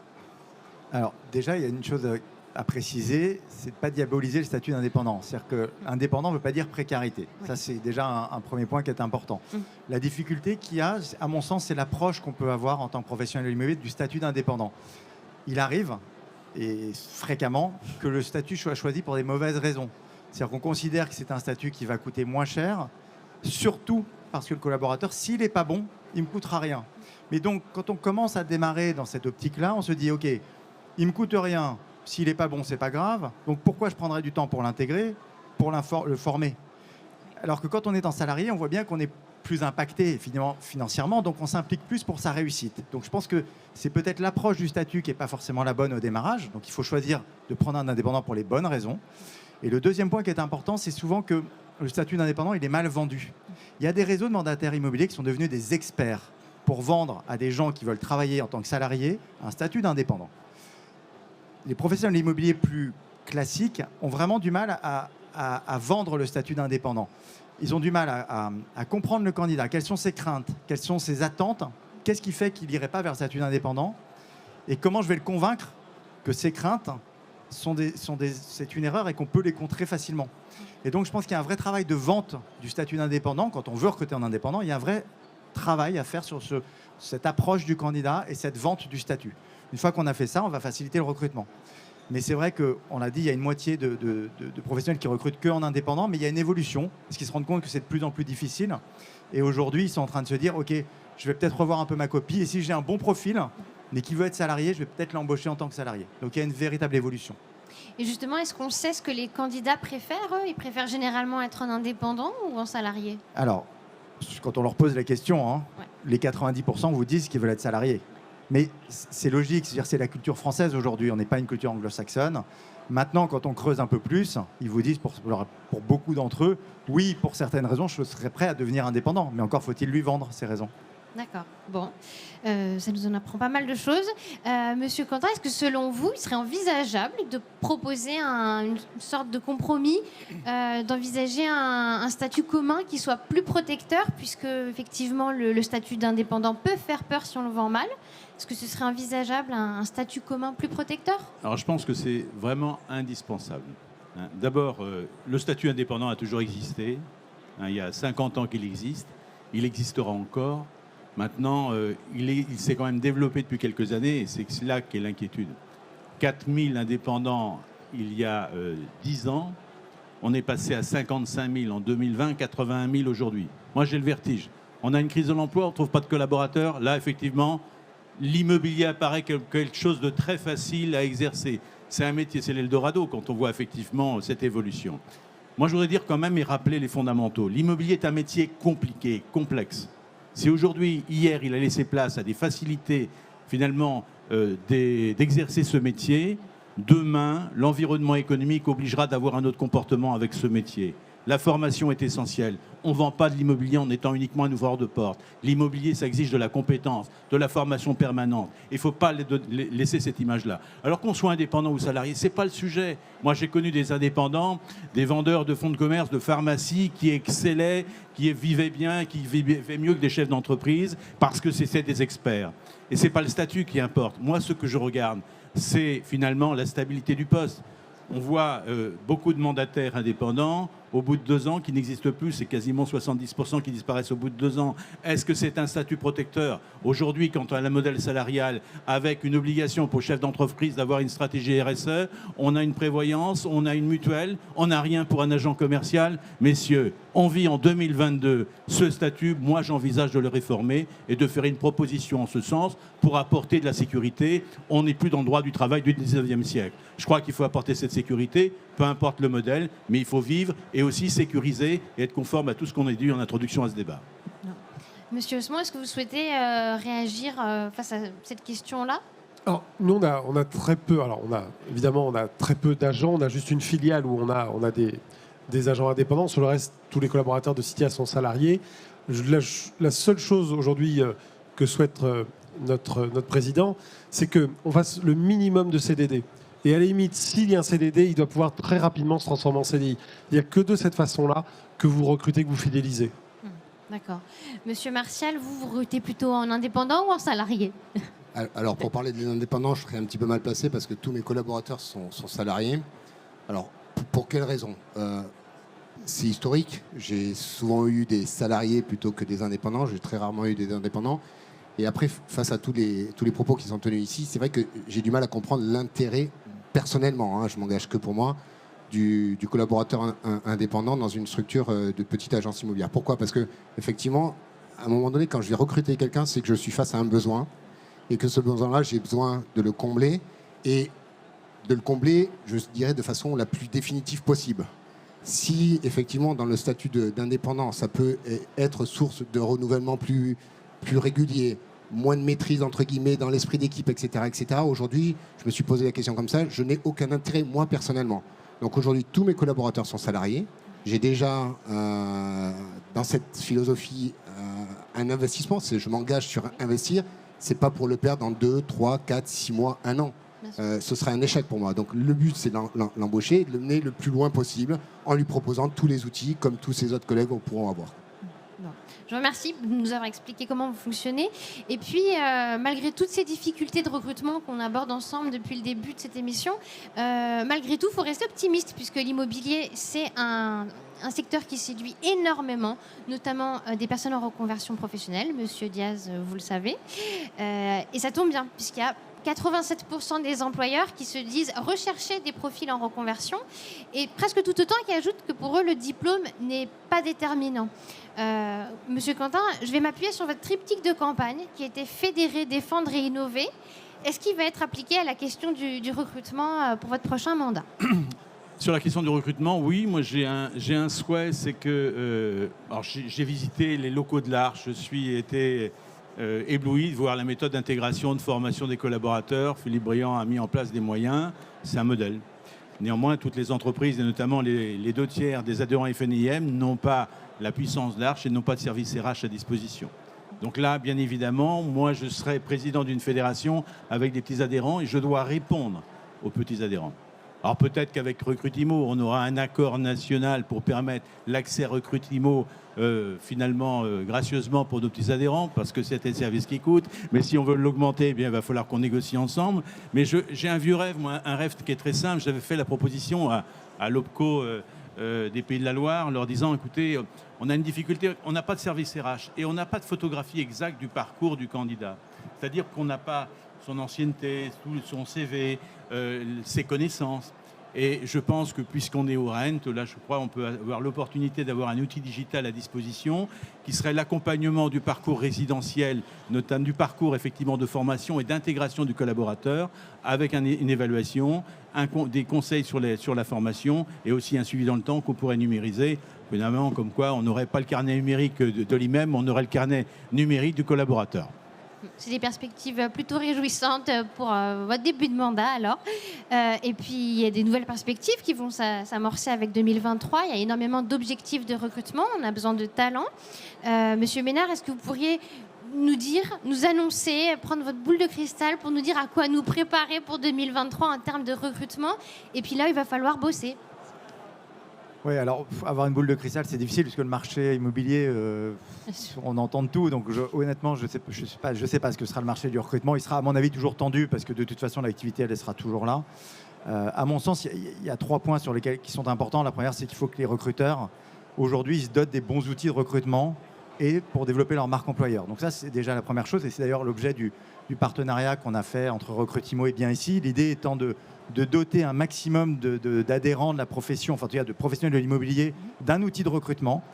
Alors déjà, il y a une chose à préciser, c'est de ne pas diaboliser le statut d'indépendant. C'est-à-dire que indépendant ne veut pas dire précarité. Oui. Ça, c'est déjà un premier point qui est important. La difficulté qu'il y a, à mon sens, c'est l'approche qu'on peut avoir en tant que professionnel de l'immobilier du statut d'indépendant. Il arrive, et fréquemment, que le statut soit choisi pour des mauvaises raisons. C'est-à-dire qu'on considère que c'est un statut qui va coûter moins cher, surtout parce que le collaborateur, s'il n'est pas bon, il ne me coûtera rien. Mais donc, quand on commence à démarrer dans cette optique-là, on se dit, OK, il ne me coûte rien. S'il n'est pas bon, c'est pas grave. Donc pourquoi je prendrais du temps pour l'intégrer, pour le former? Alors que quand on est en salarié, on voit bien qu'on est plus impacté financièrement, donc on s'implique plus pour sa réussite. Donc je pense que c'est peut-être l'approche du statut qui n'est pas forcément la bonne au démarrage. Donc il faut choisir de prendre un indépendant pour les bonnes raisons. Et le deuxième point qui est important, c'est souvent que le statut d'indépendant, il est mal vendu. Il y a des réseaux de mandataires immobiliers qui sont devenus des experts pour vendre à des gens qui veulent travailler en tant que salariés un statut d'indépendant. Les professionnels de l'immobilier plus classiques ont vraiment du mal à vendre le statut d'indépendant. Ils ont du mal à comprendre le candidat. Quelles sont ses craintes? Quelles sont ses attentes? Qu'est-ce qui fait qu'il n'irait pas vers le statut d'indépendant? Et comment je vais le convaincre que ces craintes c'est une erreur et qu'on peut les contrer facilement? Et donc, je pense qu'il y a un vrai travail de vente du statut d'indépendant. Quand on veut recruter en indépendant, il y a un vrai travail à faire sur cette approche du candidat et cette vente du statut. Une fois qu'on a fait ça, on va faciliter le recrutement. Mais c'est vrai qu'on l'a dit, il y a une moitié de professionnels qui recrutent qu'en indépendant, mais il y a une évolution, parce qu'ils se rendent compte que c'est de plus en plus difficile. Et aujourd'hui, ils sont en train de se dire, OK, je vais peut-être revoir un peu ma copie, et si j'ai un bon profil, mais qui veut être salarié, je vais peut-être l'embaucher en tant que salarié. Donc il y a une véritable évolution. Et justement, est-ce qu'on sait ce que les candidats préfèrent, eux? Ils préfèrent généralement être en indépendant ou en salarié? Alors, quand on leur pose la question, ouais. Les 90% vous disent qu'ils veulent être salariés. Mais c'est logique, c'est-à-dire c'est la culture française aujourd'hui, on n'est pas une culture anglo-saxonne. Maintenant, quand on creuse un peu plus, ils vous disent, pour beaucoup d'entre eux, oui, pour certaines raisons, je serais prêt à devenir indépendant. Mais encore faut-il lui vendre ces raisons. D'accord. Bon, ça nous en apprend pas mal de choses. Monsieur Quentin, est-ce que selon vous, il serait envisageable de proposer une sorte de compromis, d'envisager un statut commun qui soit plus protecteur, puisque effectivement le statut d'indépendant peut faire peur si on le vend mal? Est-ce que ce serait envisageable un statut commun plus protecteur? Alors je pense que c'est vraiment indispensable. D'abord, le statut indépendant a toujours existé. Il y a 50 ans qu'il existe. Il existera encore. Maintenant, il s'est quand même développé depuis quelques années et c'est là qu'est l'inquiétude. 4000 indépendants il y a 10 ans. On est passé à 55 000 en 2020, 81 000 aujourd'hui. Moi, j'ai le vertige. On a une crise de l'emploi, on ne trouve pas de collaborateurs. Là, effectivement, l'immobilier apparaît quelque chose de très facile à exercer. C'est un métier, c'est l'Eldorado quand on voit effectivement cette évolution. Moi, je voudrais dire quand même et rappeler les fondamentaux. L'immobilier est un métier compliqué, complexe. Si aujourd'hui, hier, il a laissé place à des facilités, finalement, d'exercer ce métier, demain, l'environnement économique obligera d'avoir un autre comportement avec ce métier. La formation est essentielle. On ne vend pas de l'immobilier en étant uniquement un ouvreur de porte. L'immobilier, ça exige de la compétence, de la formation permanente. Il ne faut pas laisser cette image-là. Alors qu'on soit indépendant ou salarié, ce n'est pas le sujet. Moi, j'ai connu des indépendants, des vendeurs de fonds de commerce, de pharmacie qui excellaient, qui vivaient bien, qui vivaient mieux que des chefs d'entreprise parce que c'était des experts. Et ce n'est pas le statut qui importe. Moi, ce que je regarde, c'est finalement la stabilité du poste. On voit beaucoup de mandataires indépendants au bout de 2 ans qui n'existent plus. C'est quasiment 70% qui disparaissent au bout de 2 ans. Est-ce que c'est un statut protecteur? Aujourd'hui, quant à la modèle salarial, avec une obligation pour le chef d'entreprise d'avoir une stratégie RSE, on a une prévoyance, on a une mutuelle, on n'a rien pour un agent commercial. Messieurs, on vit en 2022. Ce statut, moi, j'envisage de le réformer et de faire une proposition en ce sens pour apporter de la sécurité. On n'est plus dans le droit du travail du 19e siècle. Je crois qu'il faut apporter cette sécurité, peu importe le modèle, mais il faut vivre et aussi sécuriser et être conforme à tout ce qu'on a dit en introduction à ce débat. Non. Monsieur Haussmann, est-ce que vous souhaitez réagir face à cette question-là? Alors, nous, on a très peu. Alors, évidemment, on a très peu d'agents. On a juste une filiale où on a des agents indépendants. Sur le reste, tous les collaborateurs de Citia sont salariés. La seule chose aujourd'hui que souhaite notre président, c'est qu'on fasse le minimum de CDD. Et à la limite, s'il y a un CDD, il doit pouvoir très rapidement se transformer en CDI. Il n'y a que de cette façon-là que vous recrutez, que vous fidélisez. D'accord. Monsieur Martial, vous recrutez plutôt en indépendant ou en salarié? Alors, pour parler des indépendants, je serais un petit peu mal placé parce que tous mes collaborateurs sont salariés. Alors, pour quelle raison? C'est historique. J'ai souvent eu des salariés plutôt que des indépendants. J'ai très rarement eu des indépendants. Et après, face à tous les propos qui sont tenus ici, c'est vrai que j'ai du mal à comprendre l'intérêt, personnellement, je m'engage que pour moi, du collaborateur indépendant dans une structure de petite agence immobilière. Pourquoi? Parce que, effectivement, à un moment donné, quand je vais recruter quelqu'un, c'est que je suis face à un besoin et que ce besoin-là, j'ai besoin de le combler et de le combler, je dirais, de façon la plus définitive possible. Si, effectivement, dans le statut d'indépendant, ça peut être source de renouvellement plus régulier, moins de maîtrise, entre guillemets, dans l'esprit d'équipe, etc., etc. Aujourd'hui, je me suis posé la question comme ça, je n'ai aucun intérêt, moi, personnellement. Donc aujourd'hui, tous mes collaborateurs sont salariés. J'ai déjà, dans cette philosophie, un investissement. Je m'engage sur investir. Ce n'est pas pour le perdre dans 2, 3, 4, 6 mois, 1 an. Ce serait un échec pour moi. Donc le but, c'est l'embaucher, de le mener le plus loin possible en lui proposant tous les outils, comme tous ses autres collègues pourront avoir. Je vous remercie de nous avoir expliqué comment vous fonctionnez. Et puis, malgré toutes ces difficultés de recrutement qu'on aborde ensemble depuis le début de cette émission, malgré tout, il faut rester optimiste puisque l'immobilier, c'est un secteur qui séduit énormément, notamment des personnes en reconversion professionnelle. Monsieur Diaz, vous le savez. Et ça tombe bien puisqu'il y a 87% des employeurs qui se disent rechercher des profils en reconversion et presque tout autant qui ajoutent que pour eux, le diplôme n'est pas déterminant. Monsieur Quentin, je vais m'appuyer sur votre triptyque de campagne qui a été fédérer, défendre et innover. Est-ce qu'il va être appliqué à la question du recrutement pour votre prochain mandat? Sur la question du recrutement, oui, moi j'ai un souhait, c'est que... alors j'ai visité les locaux de l'Arche, je suis été... ébloui de voir la méthode d'intégration, de formation des collaborateurs. Philippe Briand a mis en place des moyens, c'est un modèle. Néanmoins, toutes les entreprises, et notamment les 2 tiers des adhérents FNIM, n'ont pas la puissance d'Arche et n'ont pas de service RH à disposition. Donc là, bien évidemment, moi je serai président d'une fédération avec des petits adhérents et je dois répondre aux petits adhérents. Alors peut-être qu'avec Recrutimo, on aura un accord national pour permettre l'accès à Recrutimo finalement gracieusement pour nos petits adhérents, parce que c'est un service qui coûte. Mais si on veut l'augmenter, eh bien, il va falloir qu'on négocie ensemble. Mais j'ai un vieux rêve, moi, un rêve qui est très simple. J'avais fait la proposition à l'OPCO des Pays de la Loire, leur disant, écoutez, on a une difficulté, on n'a pas de service RH et on n'a pas de photographie exacte du parcours du candidat. C'est-à-dire qu'on n'a pas son ancienneté, son CV, ses connaissances. Et je pense que puisqu'on est au Rent, là je crois on peut avoir l'opportunité d'avoir un outil digital à disposition qui serait l'accompagnement du parcours résidentiel, notamment du parcours effectivement de formation et d'intégration du collaborateur avec une évaluation, des conseils sur la formation et aussi un suivi dans le temps qu'on pourrait numériser. Évidemment, comme quoi on n'aurait pas le carnet numérique de l'IMEM, on aurait le carnet numérique du collaborateur. C'est des perspectives plutôt réjouissantes pour votre début de mandat, alors. Et puis, il y a des nouvelles perspectives qui vont s'amorcer avec 2023. Il y a énormément d'objectifs de recrutement. On a besoin de talents. Monsieur Ménard, est-ce que vous pourriez nous dire, nous annoncer, prendre votre boule de cristal pour nous dire à quoi nous préparer pour 2023 en termes de recrutement? Et puis là, il va falloir bosser. Oui, alors avoir une boule de cristal, c'est difficile puisque le marché immobilier, on entend de tout. Donc honnêtement, je sais pas ce que sera le marché du recrutement. Il sera, à mon avis, toujours tendu parce que de toute façon, l'activité, elle sera toujours là. À mon sens, il y a 3 points qui sont importants. La première, c'est qu'il faut que les recruteurs, aujourd'hui, ils se dotent des bons outils de recrutement et pour développer leur marque employeur. Donc ça, c'est déjà la première chose. Et c'est d'ailleurs l'objet du partenariat qu'on a fait entre Recrutimo et Bien Ici. L'idée étant de doter un maximum d'adhérents de la profession, enfin en tout cas de professionnels de l'immobilier, d'un outil de recrutement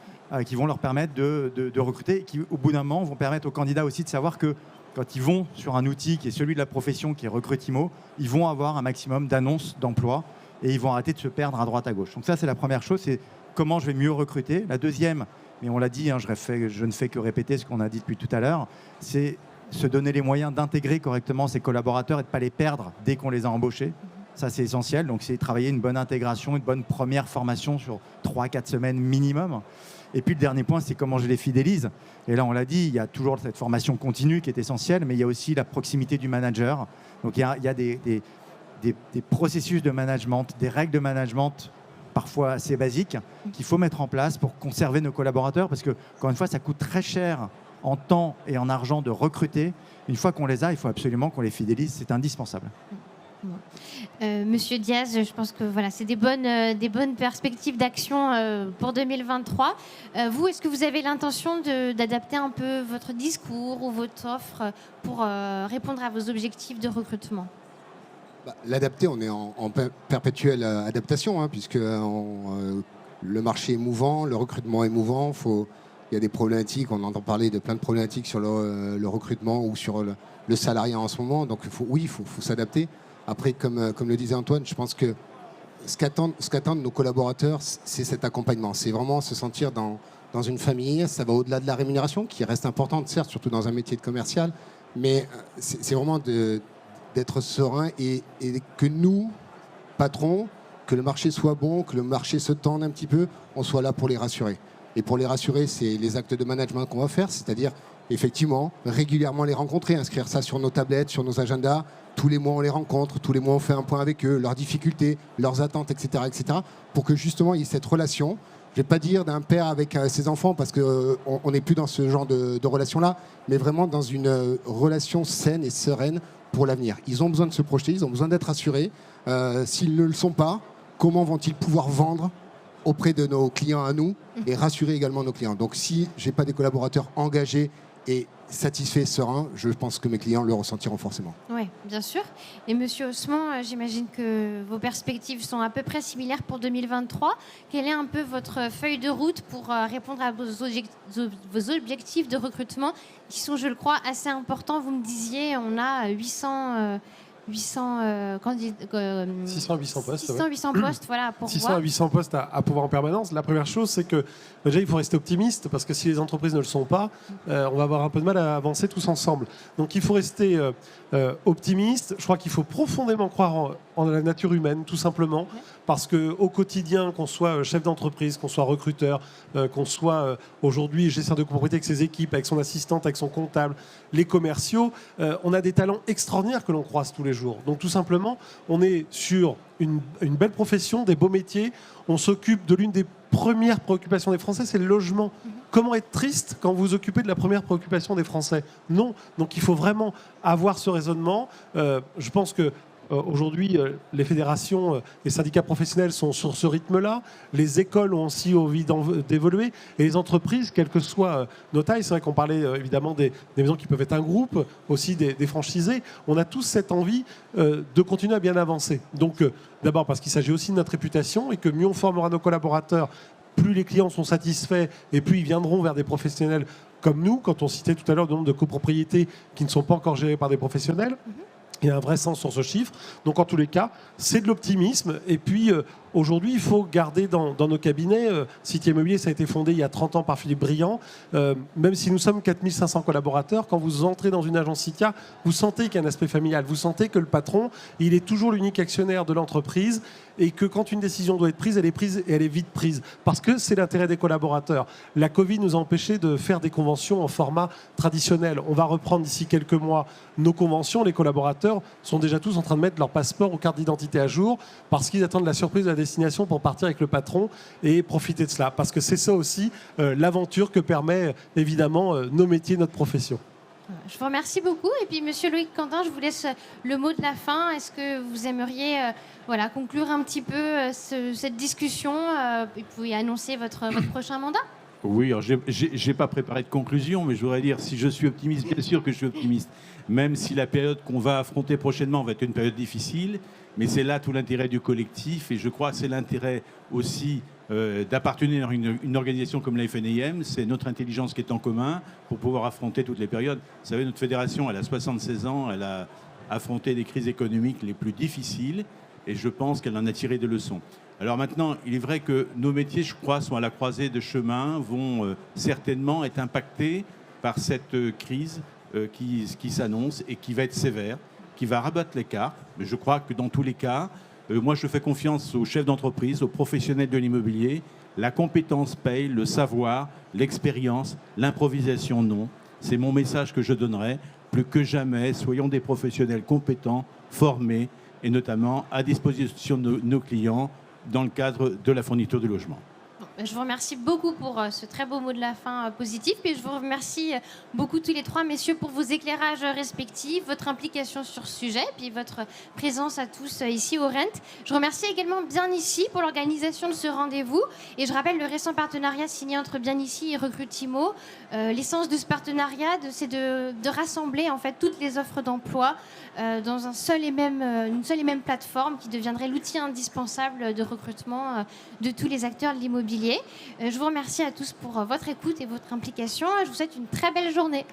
qui vont leur permettre de recruter et qui, au bout d'un moment, vont permettre aux candidats aussi de savoir que quand ils vont sur un outil qui est celui de la profession, qui est Recrutimo, ils vont avoir un maximum d'annonces d'emploi et ils vont arrêter de se perdre à droite à gauche. Donc ça, c'est la première chose, c'est comment je vais mieux recruter. La deuxième, mais on l'a dit, je ne fais que répéter ce qu'on a dit depuis tout à l'heure, c'est se donner les moyens d'intégrer correctement ses collaborateurs et de ne pas les perdre dès qu'on les a embauchés. Ça, c'est essentiel. Donc, c'est travailler une bonne intégration, une bonne première formation sur 3-4 semaines minimum. Et puis, le dernier point, c'est comment je les fidélise. Et là, on l'a dit, il y a toujours cette formation continue qui est essentielle, mais il y a aussi la proximité du manager. Donc, il y a des processus de management, des règles de management parfois assez basiques qu'il faut mettre en place pour conserver nos collaborateurs. Parce que, encore une fois, ça coûte très cher en temps et en argent de recruter. Une fois qu'on les a, il faut absolument qu'on les fidélise. C'est indispensable. Monsieur Diaz, je pense que voilà, c'est des bonnes perspectives d'action pour 2023. Vous, est-ce que vous avez l'intention d'adapter un peu votre discours ou votre offre pour répondre à vos objectifs de recrutement ? L'adapter, on est en perpétuelle adaptation, puisque le marché est mouvant, le recrutement est mouvant. Il y a des problématiques, on entend parler de plein de problématiques sur le recrutement ou sur le salariat en ce moment. Donc il faut s'adapter. Après, comme le disait Antoine, je pense que ce qu'attendent nos collaborateurs, c'est cet accompagnement. C'est vraiment se sentir dans une famille. Ça va au-delà de la rémunération, qui reste importante, certes, surtout dans un métier de commercial. Mais c'est vraiment d'être serein et que nous, patrons, que le marché soit bon, que le marché se tende un petit peu, on soit là pour les rassurer. Et pour les rassurer, c'est les actes de management qu'on va faire, c'est-à-dire effectivement régulièrement les rencontrer, inscrire ça sur nos tablettes, sur nos agendas. Tous les mois, on les rencontre, tous les mois, on fait un point avec eux, leurs difficultés, leurs attentes, etc., pour que justement, il y ait cette relation. Je ne vais pas dire d'un père avec ses enfants, parce qu'on n'est plus dans ce genre de relation-là, mais vraiment dans une relation saine et sereine pour l'avenir. Ils ont besoin de se projeter, ils ont besoin d'être assurés. S'ils ne le sont pas, comment vont-ils pouvoir vendre auprès de nos clients à nous et rassurer également nos clients. Donc si je n'ai pas des collaborateurs engagés et satisfaits, sereins, je pense que mes clients le ressentiront forcément. Oui, bien sûr. Et Monsieur Haussmann, j'imagine que vos perspectives sont à peu près similaires pour 2023. Quelle est un peu votre feuille de route pour répondre à vos objectifs de recrutement qui sont, je le crois, assez importants. Vous me disiez, on a 600 postes, 800 postes, voilà, pour 600 à 800 postes à pouvoir en permanence. La première chose, c'est que déjà, il faut rester optimiste, parce que si les entreprises ne le sont pas, on va avoir un peu de mal à avancer tous ensemble. Donc, il faut rester optimiste. Je crois qu'il faut profondément croire en la nature humaine, tout simplement, parce qu'au quotidien, qu'on soit chef d'entreprise, qu'on soit recruteur, qu'on soit aujourd'hui gestionnaire de copropriété avec ses équipes, avec son assistante, avec son comptable, les commerciaux, on a des talents extraordinaires que l'on croise tous les jours. Donc tout simplement, on est sur une belle profession, des beaux métiers. On s'occupe de l'une des premières préoccupations des Français, c'est le logement. Comment être triste quand vous vous occupez de la première préoccupation des Français? Non. Donc il faut vraiment avoir ce raisonnement. Je pense que aujourd'hui, les fédérations et syndicats professionnels sont sur ce rythme-là. Les écoles ont aussi envie d'évoluer. Et les entreprises, quelles que soient nos tailles, c'est vrai qu'on parlait évidemment des maisons qui peuvent être un groupe, aussi des franchisés. On a tous cette envie de continuer à bien avancer. Donc, d'abord parce qu'il s'agit aussi de notre réputation et que mieux on formera nos collaborateurs, plus les clients sont satisfaits et plus ils viendront vers des professionnels comme nous. Quand on citait tout à l'heure le nombre de copropriétés qui ne sont pas encore gérées par des professionnels, il y a un vrai sens sur ce chiffre. Donc, en tous les cas, c'est de l'optimisme. Et puis, aujourd'hui, il faut garder dans nos cabinets, City Immobilier, ça a été fondé il y a 30 ans par Philippe Briand. Même si nous sommes 4500 collaborateurs, quand vous entrez dans une agence Citia, vous sentez qu'il y a un aspect familial. Vous sentez que le patron, il est toujours l'unique actionnaire de l'entreprise et que quand une décision doit être prise et elle est vite prise. Parce que c'est l'intérêt des collaborateurs. La Covid nous a empêché de faire des conventions en format traditionnel. On va reprendre d'ici quelques mois nos conventions. Les collaborateurs sont déjà tous en train de mettre leur passeport ou carte d'identité à jour parce qu'ils attendent la surprise de la destination pour partir avec le patron et profiter de cela. Parce que c'est ça aussi l'aventure que permet évidemment nos métiers, notre profession. Je vous remercie beaucoup. Et puis, Monsieur Loïc Quentin, je vous laisse le mot de la fin. Est-ce que vous aimeriez conclure un petit peu cette discussion et puis annoncer votre prochain mandat? Oui, alors j'ai pas préparé de conclusion, mais je voudrais dire, si je suis optimiste, bien sûr que je suis optimiste, même si la période qu'on va affronter prochainement va être une période difficile, mais c'est là tout l'intérêt du collectif, et je crois que c'est l'intérêt aussi d'appartenir à une organisation comme la FNIM, c'est notre intelligence qui est en commun pour pouvoir affronter toutes les périodes. Vous savez, notre fédération, elle a 76 ans, elle a affronté les crises économiques les plus difficiles, et je pense qu'elle en a tiré des leçons. Alors maintenant, il est vrai que nos métiers, je crois, sont à la croisée de chemins, vont certainement être impactés par cette crise qui s'annonce et qui va être sévère, qui va rabattre les cartes. Mais je crois que dans tous les cas, moi je fais confiance aux chefs d'entreprise, aux professionnels de l'immobilier. La compétence paye, le savoir, l'expérience, l'improvisation non. C'est mon message que je donnerai. Plus que jamais, soyons des professionnels compétents, formés et notamment à disposition de nos clients dans le cadre de la fourniture de logement. Je vous remercie beaucoup pour ce très beau mot de la fin positif. Et je vous remercie beaucoup tous les trois, messieurs, pour vos éclairages respectifs, votre implication sur ce sujet, puis votre présence à tous ici au Rent. Je remercie également Bien Ici pour l'organisation de ce rendez-vous. Et je rappelle le récent partenariat signé entre Bien Ici et Recrutimo. L'essence de ce partenariat, c'est de rassembler en fait toutes les offres d'emploi dans une seule et même plateforme qui deviendrait l'outil indispensable de recrutement de tous les acteurs de l'immobilier. Je vous remercie à tous pour votre écoute et votre implication. Je vous souhaite une très belle journée.